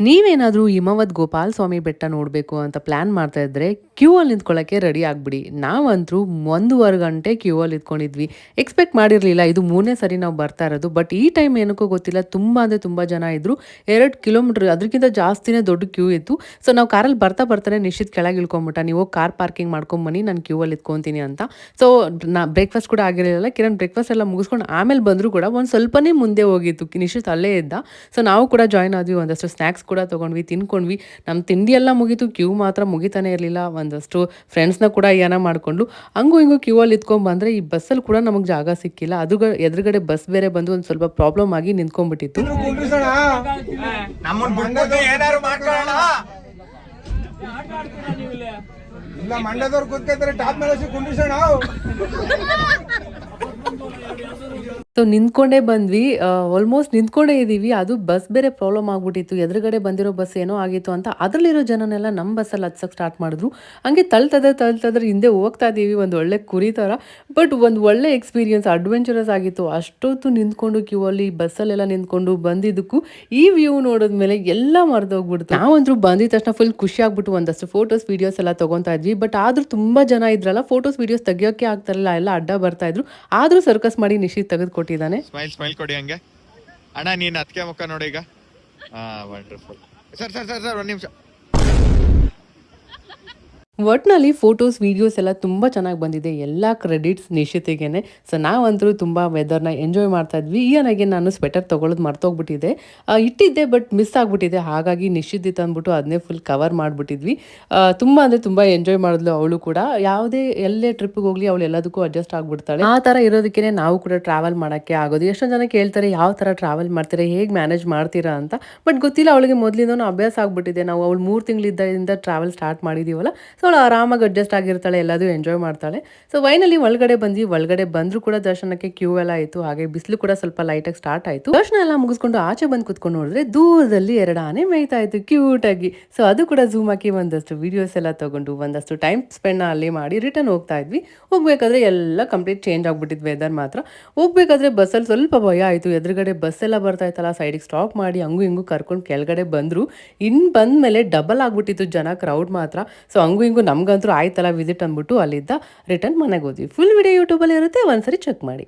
ನೀವೇನಾದರೂ ಹಿಮವದ್ ಗೋಪಾಲ್ ಸ್ವಾಮಿ ಬೆಟ್ಟ ನೋಡಬೇಕು ಅಂತ ಪ್ಲಾನ್ ಮಾಡ್ತಾ ಇದ್ರೆ ಕ್ಯೂ ಅಲ್ಲಿ ನಿಂತ್ಕೊಳ್ಳೋಕ್ಕೆ ರೆಡಿ ಆಗ್ಬಿಡಿ. ನಾವಂತರೂ 1.5 ಗಂಟೆ ಕ್ಯೂ ಅಲ್ಲಿ ನಿಂತ್ಕೊಂಡಿದ್ವಿ. ಎಕ್ಸ್ಪೆಕ್ಟ್ ಮಾಡಿರಲಿಲ್ಲ, ಇದು 3ನೇ ಸರಿ ನಾವು ಬರ್ತಾ ಇರೋದು. ಬಟ್ ಈ ಟೈಮ್ ಏನಕ್ಕೋ ಗೊತ್ತಿಲ್ಲ, ತುಂಬ ಅಂದರೆ ತುಂಬ ಜನ ಇದ್ರು. 2 ಕಿಲೋಮೀಟರ್ ಅದಕ್ಕಿಂತ ಜಾಸ್ತಿನೇ ದೊಡ್ಡ ಕ್ಯೂ ಇತ್ತು. ಸೊ ನಾವು ಕಾರಲ್ಲಿ ಬರ್ತಾನೆ ನಿಶ್ಚಿತ್ ಕೆಳಗೆ ಇಳ್ಕೊಂಬಿಟ್ಟ, ನೀವು ಕಾರ್ ಪಾರ್ಕಿಂಗ್ ಮಾಡ್ಕೊಂಬನ್ನಿ, ನಾನು ಕ್ಯೂ ಅಲ್ಲಿ ಇತ್ಕೊಂತೀನಿ ಅಂತ. ಸೊ ಬ್ರೇಕ್ಫಾಸ್ಟ್ ಕೂಡ ಆಗಿರಲಿಲ್ಲ. ಕಿರಣ್ ಬ್ರೇಕ್ಫಾಸ್ಟ್ ಎಲ್ಲ ಮುಗಿಸ್ಕೊಂಡು ಆಮೇಲೆ ಬಂದರೂ ಕೂಡ ಒಂದು ಸ್ವಲ್ಪನೇ ಮುಂದೆ ಹೋಗಿತ್ತು, ನಿಶ್ಚಿತ್ ಅಲ್ಲೇ ಇದ್ದ. ಸೊ ನಾವು ಕೂಡ ಜಾಯ್ನ್ ಆದ್ವಿ, ಒಂದಷ್ಟು ಸ್ನ್ಯಾಕ್ಸ್ ಕೂಡ ತೊಗೊಂಡ್ವಿ, ತಿನ್ಕೊಂಡ್ವಿ. ನಮ್ಮ ತಿಂಡಿ ಎಲ್ಲ ಮುಗೀತು, ಕ್ಯೂ ಮಾತ್ರ ಮುಗಿತಾನೆ ಇರಲಿಲ್ಲ. ಒಂದಷ್ಟು ಫ್ರೆಂಡ್ಸ್ನ ಕೂಡ ಏನ ಮಾಡಿಕೊಂಡು ಹಂಗೂ ಹಿಂಗೂ ಕ್ಯೂ ಅಲ್ಲಿ ಇತ್ಕೊಂಡ್ ಬಂದರೆ ಈ ಬಸ್ಸಲ್ಲಿ ಕೂಡ ನಮಗೆ ಜಾಗ ಸಿಕ್ಕಿಲ್ಲ. ಅದು ಎದುರುಗಡೆ ಬಸ್ ಬೇರೆ ಬಂದು ಒಂದು ಸ್ವಲ್ಪ ಪ್ರಾಬ್ಲಮ್ ಆಗಿ ನಿಂತ್ಕೊಂಡ್ಬಿಟ್ಟಿತ್ತು. ಮಂಡ್ಯದವ್ರು ಕೂತ್ಕೊತಾರೆ ಟಾಪ್ ಮೇಲೆ ಕುಂಡ್ರಿಸೋಣ. ಸೊ ನಿಂತ್ಕೊಂಡೇ ಬಂದ್ವಿ, ಆಲ್ಮೋಸ್ಟ್ ನಿಂತ್ಕೊಂಡೇ ಇದ್ದೀವಿ. ಅದು ಬಸ್ ಬೇರೆ ಪ್ರಾಬ್ಲಮ್ ಆಗ್ಬಿಟ್ಟಿತ್ತು, ಎದುರುಗಡೆ ಬಂದಿರೋ ಬಸ್ ಏನೋ ಆಗಿತ್ತು ಅಂತ ಅದರಲ್ಲಿರೋ ಜನನೆಲ್ಲ ನಮ್ಮ ಬಸ್ಸಲ್ಲಿ ಹತ್ಸಕ್ಕೆ ಸ್ಟಾರ್ಟ್ ಮಾಡಿದ್ರು. ಹಂಗೆ ತಳ್ತದ್ರೆ ಹಿಂದೆ ಹೋಗ್ತಾ ಇದ್ದೀವಿ, ಒಂದು ಒಳ್ಳೆ ಕುರಿ ಥರ. ಬಟ್ ಒಂದು ಒಳ್ಳೆ ಎಕ್ಸ್ಪೀರಿಯನ್ಸ್, ಅಡ್ವೆಂಚರಸ್ ಆಗಿತ್ತು. ಅಷ್ಟೊತ್ತು ನಿಂತ್ಕೊಂಡು ಕ್ಯೂ ಅಲ್ಲಿ ಬಸ್ಸಲ್ಲೆಲ್ಲ ನಿಂತ್ಕೊಂಡು ಬಂದಿದ್ದಕ್ಕೂ ಈ ವ್ಯೂ ನೋಡಿದ್ಮೇಲೆ ಎಲ್ಲ ಮರೆದೋಗ್ಬಿಡ್ತು. ನಾವಂದ್ರೂ ಬಂದಿದ ತಕ್ಷಣ ಫುಲ್ ಖುಷಿ ಆಗ್ಬಿಟ್ಟು ಒಂದಷ್ಟು ಫೋಟೋಸ್ ವೀಡಿಯೋಸ್ ಎಲ್ಲ ತೊಗೊತಾ ಇದ್ವಿ. ಬಟ್ ಆದರೂ ತುಂಬ ಜನ ಇದ್ರಲ್ಲ, ಫೋಟೋಸ್ ವೀಡಿಯೋಸ್ ತೆಗಿಯೋಕ್ಕೆ ಆಗ್ತಾರಲ್ಲ, ಎಲ್ಲ ಅಡ್ಡ ಬರ್ತಾ ಇದ್ರು. ಆದರೂ ಸರ್ಕಸ್ ಮಾಡಿ ನಿಶ್ಚಿತ್ ತೆಗೆದುಕೊಟ್ಟಿದ್ದಾನೆ. ಸ್ಮೈಲ್ ಕೊಡಿ ಹಂಗೆ. ಅಣ್ಣ ನೀನ್ ಅದಕ್ಕೆ ಮುಖ ನೋಡಿ ಈಗ. ವಂಡರ್ಫುಲ್. ಸರ್ ಒಂದು ನಿಮಿಷ. ಒಟ್ಟಿನಲ್ಲಿ ಫೋಟೋಸ್ ವೀಡಿಯೋಸ್ ಎಲ್ಲ ತುಂಬ ಚೆನ್ನಾಗಿ ಬಂದಿದೆ. ಎಲ್ಲ ಕ್ರೆಡಿಟ್ಸ್ ನಿಶ್ಚಿತಿಗೇನೆ. ಸೊ ನಾವಂತರೂ ತುಂಬ ವೆದರ್ನ ಎಂಜಾಯ್ ಮಾಡ್ತಾ ಇದ್ವಿ. ಈಗನಾಗೆ ನಾನು ಸ್ವೆಟರ್ ತೊಗೊಳ್ಳೋದು ಮರ್ತೋಗ್ಬಿಟ್ಟಿದ್ದೆ, ಇಟ್ಟಿದ್ದೆ ಬಟ್ ಮಿಸ್ ಆಗಿಬಿಟ್ಟಿದೆ. ಹಾಗಾಗಿ ನಿಶ್ಚಿತ್ ಅಂದ್ಬಿಟ್ಟು ಅದನ್ನೇ ಫುಲ್ ಕವರ್ ಮಾಡಿಬಿಟ್ಟಿದ್ವಿ. ತುಂಬ ಅಂದರೆ ತುಂಬ ಎಂಜಾಯ್ ಮಾಡಿದ್ಲು ಅವಳು ಕೂಡ. ಯಾವುದೇ ಎಲ್ಲೇ ಟ್ರಿಪ್ಪಿಗೆ ಹೋಗಲಿ ಅವಳು ಎಲ್ಲದಕ್ಕೂ ಅಡ್ಜಸ್ಟ್ ಆಗಿಬಿಡ್ತಾಳೆ. ಆ ಥರ ಇರೋದಕ್ಕೆ ನಾವು ಕೂಡ ಟ್ರಾವೆಲ್ ಮಾಡೋಕ್ಕೆ ಆಗೋದು. ಎಷ್ಟೊಂದು ಜನ ಕೇಳ್ತಾರೆ ಯಾವ ಥರ ಟ್ರಾವೆಲ್ ಮಾಡ್ತೀರಾ, ಹೇಗೆ ಮ್ಯಾನೇಜ್ ಮಾಡ್ತೀರಾ ಅಂತ. ಬಟ್ ಗೊತ್ತಿಲ್ಲ, ಅವಳಿಗೆ ಮೊದಲಿಂದನೂ ಅಭ್ಯಾಸ ಆಗಿಬಿಟ್ಟಿದೆ. ನಾವು ಅವಳು 3 ತಿಂಗಳಿಂದ ಟ್ರಾವೆಲ್ ಸ್ಟಾರ್ಟ್ ಮಾಡಿದ್ದೀವಲ್ಲ, ಸೊ ಅವಳು ಆರಾಮಾಗಿ ಅಡ್ಜಸ್ಟ್ ಆಗಿರ್ತಾಳೆ, ಎಲ್ಲದೂ ಎಂಜಾಯ್ ಮಾಡ್ತಾಳೆ. ಸೊ ಫೈನಲಿ ಒಳಗಡೆ ಬಂದ್ವಿ. ಒಳಗಡೆ ಬಂದರೂ ಕೂಡ ದರ್ಶನಕ್ಕೆ ಕ್ಯೂ ಎಲ್ಲ ಆಯಿತು. ಹಾಗೆ ಬಿಸಿಲು ಕೂಡ ಸ್ವಲ್ಪ ಲೈಟಾಗಿ ಸ್ಟಾರ್ಟ್ ಆಯಿತು. ದರ್ಶನ ಎಲ್ಲ ಮುಗಿಸ್ಕೊಂಡು ಆಚೆ ಬಂದು ಕುತ್ಕೊಂಡು ನೋಡಿದ್ರೆ ದೂರದಲ್ಲಿ 2 ಆನೆ ಮೇಯ್ತಾ ಇತ್ತು ಕ್ಯೂಟಾಗಿ. ಸೊ ಅದು ಕೂಡ ಝೂಮ್ ಹಾಕಿ ಒಂದಷ್ಟು ವೀಡಿಯೋಸ್ ಎಲ್ಲ ತೊಗೊಂಡು ಒಂದಷ್ಟು ಟೈಮ್ ಸ್ಪೆಂಡ್ ಅಲ್ಲಿ ಮಾಡಿ ರಿಟರ್ನ್ ಹೋಗ್ತಾ ಇದ್ವಿ. ಹೋಗ್ಬೇಕಾದ್ರೆ ಎಲ್ಲ ಕಂಪ್ಲೀಟ್ ಚೇಂಜ್ ಆಗ್ಬಿಟ್ಟಿದ್ವಿ ವೆದರ್ ಮಾತ್ರ. ಹೋಗ್ಬೇಕಾದ್ರೆ ಬಸ್ಸಲ್ಲಿ ಸ್ವಲ್ಪ ಭಯ ಆಯಿತು. ಎದುರುಗಡೆ ಬಸ್ ಎಲ್ಲ ಬರ್ತಾ ಇತ್ತಲ್ಲ, ಸೈಡಿಗೆ ಸ್ಟಾಪ್ ಮಾಡಿ ಹಂಗೂ ಹಿಂಗೂ ಕರ್ಕೊಂಡು ಕೆಳಗಡೆ ಬಂದರು. ಇನ್ನು ಬಂದಮೇಲೆ ಡಬಲ್ ಆಗ್ಬಿಟ್ಟಿತ್ತು ಜನ, ಕ್ರೌಡ್ ಮಾತ್ರ. ಸೊ ಹಂಗೂ ಹಿಂಗೂ ನಮ್ಗಂತೂ ಆಯ್ತಲ್ಲ ವಿಸಿಟ್ ಅಂದ್ಬಿಟ್ಟು ಅಲ್ಲಿದ್ದ ರಿಟರ್ನ್ ಮನೆಗೆ ಹೋದ್ವಿ. ಫುಲ್ ವಿಡಿಯೋ ಯೂಟ್ಯೂಬಲ್ಲಿ ಇರುತ್ತೆ, ಒಂದ್ಸರಿ ಚೆಕ್ ಮಾಡಿ.